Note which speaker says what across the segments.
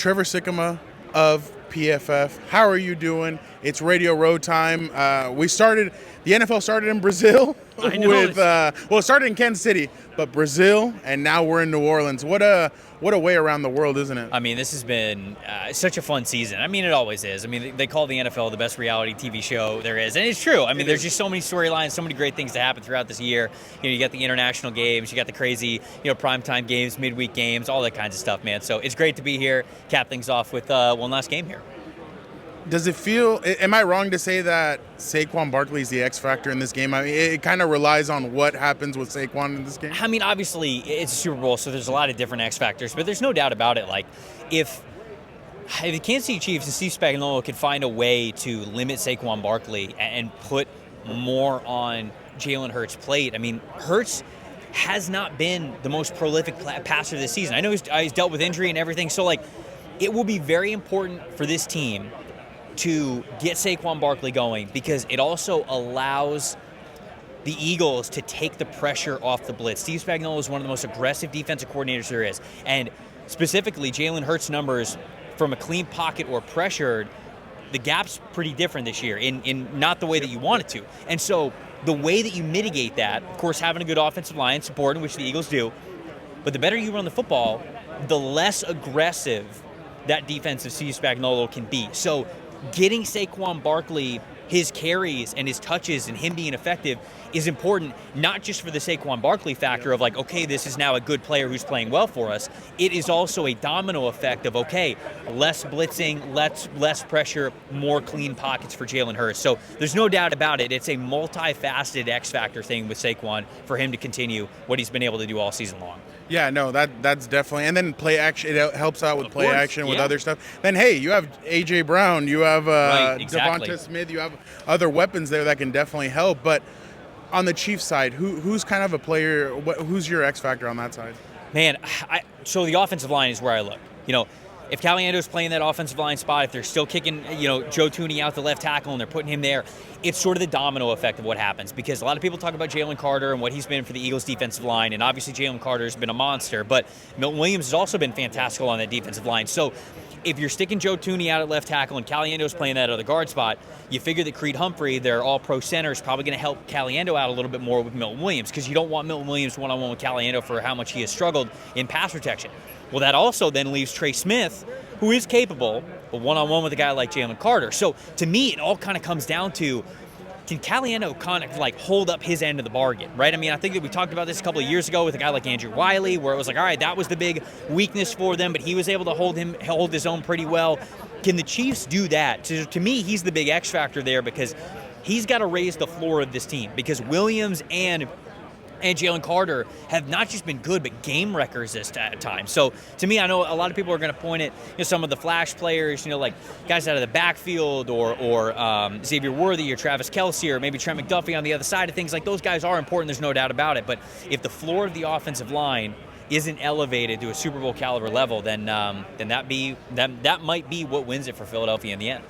Speaker 1: Trevor Sikkema of PFF. How are you doing? It's Radio Road time. The NFL started in Brazil it started in Kansas City, but Brazil, and now we're in New Orleans. What a way around the world, isn't it?
Speaker 2: I mean, this has been such a fun season. I mean, it always is. I mean, they call the NFL the best reality TV show there is, and it's true. I mean, there's just so many storylines, so many great things to happen throughout this year. You got the international games, you got the crazy, primetime games, midweek games, all that kinds of stuff, man. So it's great to be here, cap things off with one last game here.
Speaker 1: Does it feel, am I wrong to say that Saquon Barkley is the X factor in this game? I mean, it kind of relies on what happens with Saquon in this game.
Speaker 2: I mean, obviously, it's a Super Bowl, so there's a lot of different X factors, but there's no doubt about it. Like, if the Kansas City Chiefs and Steve Spagnuolo could find a way to limit Saquon Barkley and put more on Jalen Hurts' plate, I mean, Hurts has not been the most prolific passer this season. I know he's dealt with injury and everything, so, like, it will be very important for this team to get Saquon Barkley going, because it also allows the Eagles to take the pressure off the blitz. Steve Spagnuolo is one of the most aggressive defensive coordinators there is. And specifically, Jalen Hurts' numbers from a clean pocket or pressured, the gap's pretty different this year in not the way that you want it to. And so the way that you mitigate that, of course, having a good offensive line, supporting, which the Eagles do, but the better you run the football, the less aggressive that defensive Steve Spagnuolo can be. So getting Saquon Barkley his carries and his touches and him being effective is important, not just for the Saquon Barkley factor of like, okay, this is now a good player who's playing well for us. It is also a domino effect of, okay, less blitzing, less pressure, more clean pockets for Jalen Hurts. So there's no doubt about it. It's a multifaceted X factor thing with Saquon for him to continue what he's been able to do all season long.
Speaker 1: Yeah, no, that's definitely. And then play action, it helps out with play action, with other stuff. Then, hey, you have A.J. Brown, you have
Speaker 2: exactly.
Speaker 1: Devonta Smith, you have other weapons there that can definitely help. But on the Chiefs side, who's kind of a player, who's your X factor on that side?
Speaker 2: Man, so the offensive line is where I look. If Caliendo's playing that offensive line spot, if they're still kicking, Joe Thuney out the left tackle and they're putting him there, it's sort of the domino effect of what happens. Because a lot of people talk about Jalen Carter and what he's been for the Eagles defensive line, and obviously Jalen Carter's been a monster, but Milton Williams has also been fantastical on that defensive line. So if you're sticking Joe Thuney out at left tackle and Caliendo's playing that other guard spot, you figure that Creed Humphrey, their all-pro center, is probably going to help Caliendo out a little bit more with Milton Williams, because you don't want Milton Williams one-on-one with Caliendo for how much he has struggled in pass protection. Well, that also then leaves Trey Smith, who is capable, but one-on-one with a guy like Jalen Carter. So to me, it all kind of comes down to, can Caliendo kind of like hold up his end of the bargain, right? I mean, I think that we talked about this a couple of years ago with a guy like Andrew Wiley, where it was like, all right, that was the big weakness for them, but he was able to hold his own pretty well. Can the Chiefs do that? To me, he's the big X factor there, because he's got to raise the floor of this team, because Williams and Jalen Carter have not just been good, but game wreckers this time. So to me, I know a lot of people are going to point at some of the flash players, like guys out of the backfield or Xavier Worthy or Travis Kelce or maybe Trent McDuffie on the other side of things. Like, those guys are important. There's no doubt about it. But if the floor of the offensive line isn't elevated to a Super Bowl caliber level, then that might be what wins it for Philadelphia in the end.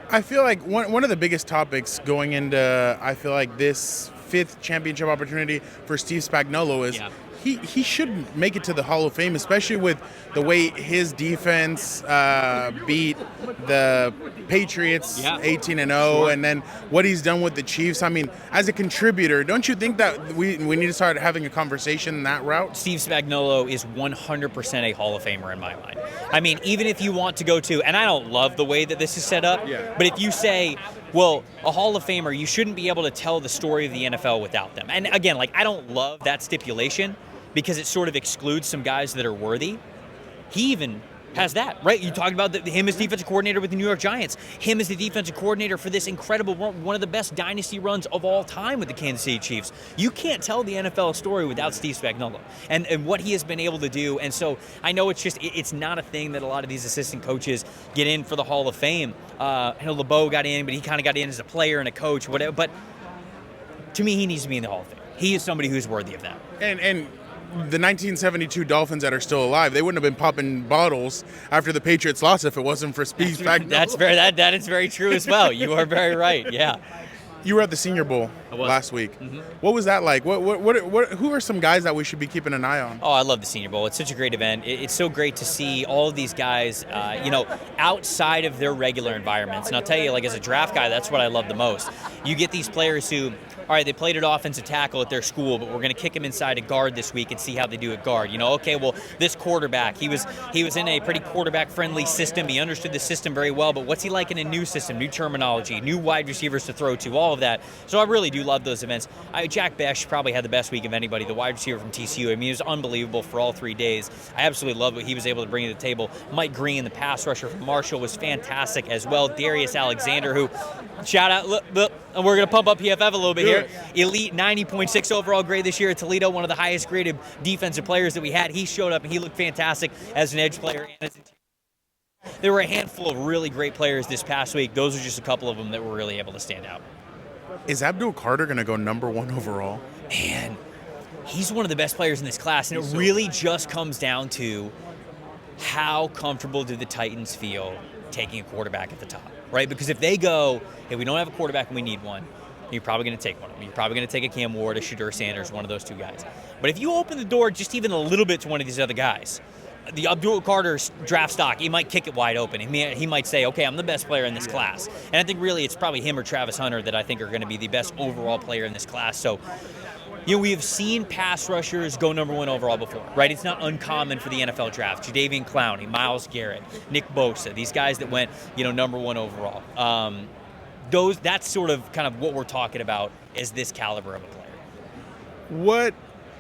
Speaker 1: I feel like one of the biggest topics going into, I feel like, this fifth championship opportunity for Steve Spagnuolo is he should make it to the Hall of Fame, especially with the way his defense beat the Patriots 18-0, and then what he's done with the Chiefs. I mean, as a contributor, don't you think that we need to start having a conversation in that route?
Speaker 2: Steve Spagnuolo is 100% a Hall of Famer in my mind. I mean, even if you want to go to, and I don't love the way that this is set up, but if you say, well, a Hall of Famer, you shouldn't be able to tell the story of the NFL without them. And again, like, I don't love that stipulation, because it sort of excludes some guys that are worthy. He even has that, right? You talked about him as defensive coordinator with the New York Giants, him as the defensive coordinator for this incredible run, one of the best dynasty runs of all time with the Kansas City Chiefs. You can't tell the NFL story without Steve Spagnuolo and what he has been able to do. And so I know it's not a thing that a lot of these assistant coaches get in for the Hall of Fame. I know LeBeau got in, but he kind of got in as a player and a coach, whatever. But to me, he needs to be in the Hall of Fame. He is somebody who's worthy of that.
Speaker 1: And the 1972 Dolphins that are still alive, they wouldn't have been popping bottles after the Patriots lost if it wasn't for Steve Spagnuolo.
Speaker 2: That is very true as well. You are very right. Yeah.
Speaker 1: You were at the Senior Bowl last week. Mm-hmm. What was that like? Who are some guys that we should be keeping an eye on?
Speaker 2: Oh, I love the Senior Bowl. It's such a great event. It's so great to see all of these guys, outside of their regular environments. And I'll tell you, like as a draft guy, that's what I love the most. You get these players who, all right, they played at offensive tackle at their school, but we're going to kick them inside a guard this week and see how they do at guard. Okay, well, this quarterback, he was in a pretty quarterback-friendly system. He understood the system very well, but what's he like in a new system, new terminology, new wide receivers to throw to, all of that. So I really do love those events. Jack Bech probably had the best week of anybody, the wide receiver from TCU. I mean, it was unbelievable for all 3 days. I absolutely loved what he was able to bring to the table. Mike Green, the pass rusher from Marshall, was fantastic as well. Darius Alexander, who, shout out, look, and we're going to pump up PFF a little bit here. Elite 90.6 overall grade this year at Toledo, one of the highest graded defensive players that we had. He showed up and he looked fantastic as an edge player. There were a handful of really great players this past week. Those are just a couple of them that were really able to stand out.
Speaker 1: Is Abdul Carter going to go number 1 overall?
Speaker 2: Man, he's one of the best players in this class, and it really just comes down to how comfortable do the Titans feel taking a quarterback at the top, right? Because if they go, hey, we don't have a quarterback and we need one, you're probably going to take one of them. You're probably going to take a Cam Ward, a Shedeur Sanders, one of those two guys. But if you open the door just even a little bit to one of these other guys, the Abdul Carter's draft stock, he might kick it wide open. He might say, okay, I'm the best player in this class. And I think really it's probably him or Travis Hunter that I think are going to be the best overall player in this class. So, we have seen pass rushers go number 1 overall before, right? It's not uncommon for the NFL draft. Jadeveon Clowney, Myles Garrett, Nick Bosa, these guys that went, number 1 overall. That's sort of kind of what we're talking about as this caliber of a player.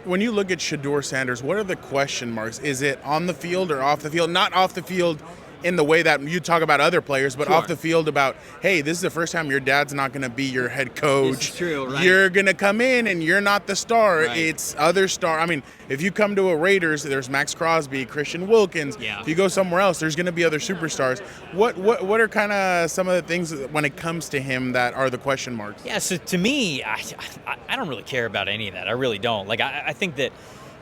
Speaker 1: When you look at Shedeur Sanders, what are the question marks? Is it on the field or off the field? Not off the field in the way that you talk about other players, but off the field about, hey, this is the first time your dad's not going to be your head coach.
Speaker 2: This is true, right?
Speaker 1: You're going to come in and you're not the star.
Speaker 2: Right.
Speaker 1: It's other star. I mean, if you come to a Raiders, there's Max Crosby, Christian Wilkins.
Speaker 2: Yeah.
Speaker 1: If you go somewhere else, there's going to be other superstars. What are kind of some of the things when it comes to him that are the question marks?
Speaker 2: Yeah, so to me, I don't really care about any of that. I really don't. Like, I think that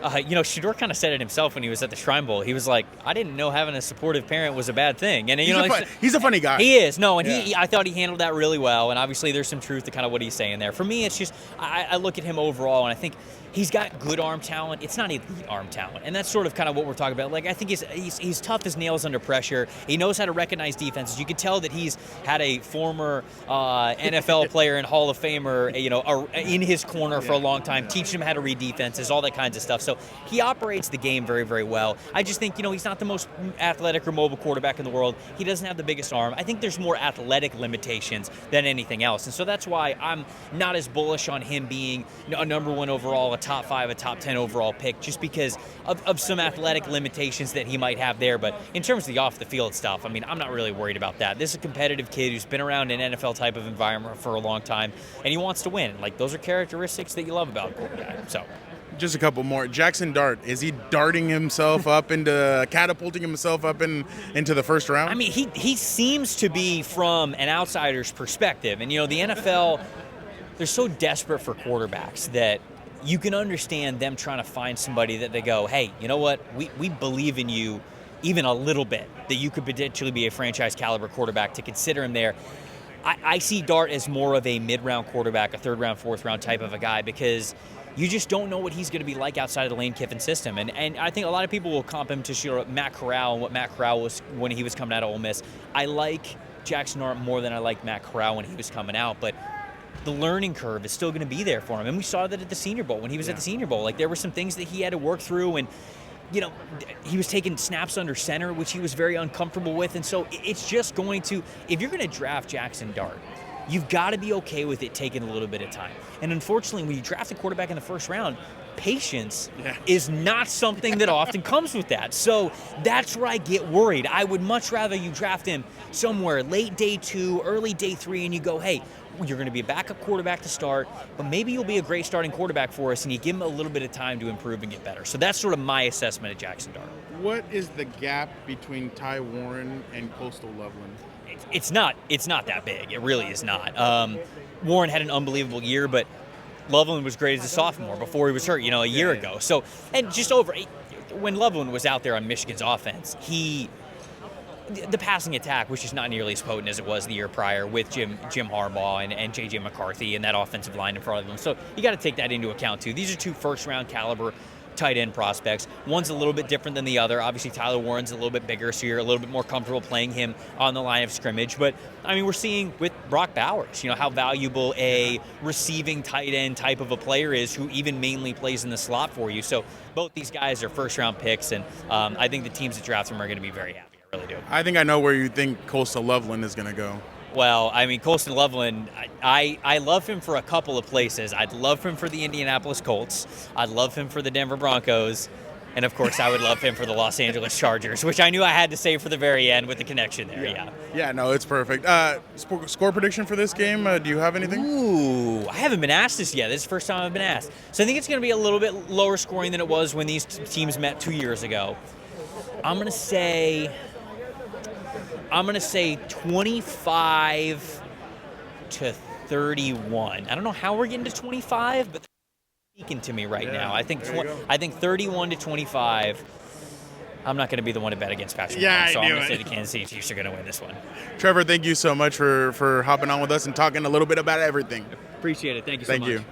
Speaker 2: Shedeur kind of said it himself when he was at the Shrine Bowl. He was like, I didn't know having a supportive parent was a bad thing. And
Speaker 1: he's a funny guy.
Speaker 2: He is. No, and I thought he handled that really well. And obviously there's some truth to kind of what he's saying there. For me, it's just I look at him overall, and I think he's got good arm talent. It's not elite arm talent. And that's sort of kind of what we're talking about. Like, I think he's tough as nails under pressure. He knows how to recognize defenses. You can tell that he's had a former NFL player and Hall of Famer, in his corner for a long time, teaching him how to read defenses, all that kinds of stuff. So he operates the game very, very well. I just think, he's not the most athletic or mobile quarterback in the world. He doesn't have the biggest arm. I think there's more athletic limitations than anything else. And so that's why I'm not as bullish on him being a number 1 overall, a top 5, a top 10 overall pick, just because of some athletic limitations that he might have there. But in terms of the off-the-field stuff, I mean, I'm not really worried about that. This is a competitive kid who's been around an NFL type of environment for a long time, and he wants to win. Like, those are characteristics that you love about a quarterback. So.
Speaker 1: Just a couple more. Jackson Dart, is he darting himself up into, catapulting himself up into the first round?
Speaker 2: I mean, he seems to be, from an outsider's perspective. And, the NFL, they're so desperate for quarterbacks that you can understand them trying to find somebody that they go, hey, you know what? We believe in you even a little bit, that you could potentially be a franchise caliber quarterback, to consider him there. I see Dart as more of a mid-round quarterback, a third-round, fourth-round type of a guy, because you just don't know what he's going to be like outside of the Lane Kiffin system. And I think a lot of people will comp him to Matt Corral and what Matt Corral was when he was coming out of Ole Miss. I like Jackson Dart more than I like Matt Corral when he was coming out, but the learning curve is still going to be there for him. And we saw that at the Senior Bowl. When he was at the Senior Bowl, like, there were some things that he had to work through, and he was taking snaps under center, which he was very uncomfortable with. And so it's just going to, if you're going to draft Jackson Dart, you've got to be okay with it taking a little bit of time. And unfortunately, when you draft a quarterback in the first round, patience is not something that often comes with that. So that's where I get worried. I would much rather you draft him somewhere late day 2, early day 3, and you go, hey, you're going to be a backup quarterback to start, but maybe you'll be a great starting quarterback for us, and you give him a little bit of time to improve and get better. So that's sort of my assessment of Jackson Dart.
Speaker 1: What is the gap between Ty Warren and Coastal Loveland?
Speaker 2: It's not that big. It really is not. Warren had an unbelievable year, but Loveland was great as a sophomore before he was hurt, a year ago. So, and just when Loveland was out there on Michigan's offense, the passing attack was just not nearly as potent as it was the year prior with Jim Harbaugh and J.J. McCarthy and that offensive line in front of them. So you got to take that into account, too. These are 2 first-round caliber tight end prospects. One's a little bit different than the other. Obviously, Tyler Warren's a little bit bigger, so you're a little bit more comfortable playing him on the line of scrimmage. But, I mean, we're seeing with Brock Bowers, how valuable a receiving tight end type of a player is who even mainly plays in the slot for you. So both these guys are first-round picks, and I think the teams that draft them are going to be very happy. I really do.
Speaker 1: I think I know where you think Coastal Loveland is going to go.
Speaker 2: Well, I mean, Colston Loveland, I love him for a couple of places. I'd love him for the Indianapolis Colts. I'd love him for the Denver Broncos. And, of course, I would love him for the Los Angeles Chargers, which I knew I had to say for the very end with the connection there,
Speaker 1: Yeah, no, it's perfect. Score prediction for this game, do you have anything?
Speaker 2: Ooh, I haven't been asked this yet. This is the first time I've been asked. So I think it's going to be a little bit lower scoring than it was when these teams met 2 years ago. I'm going to say 25 to 31. I don't know how we're getting to 25, but they're speaking to me right now. I think 31 to 25. I'm not going to be the one to bet against Patrick Mahomes, so I'm going to say the Kansas City Chiefs are going to win this one.
Speaker 1: Trevor, thank you so much for hopping on with us and talking a little bit about everything.
Speaker 2: Appreciate it. Thank you so much.
Speaker 1: Thank you.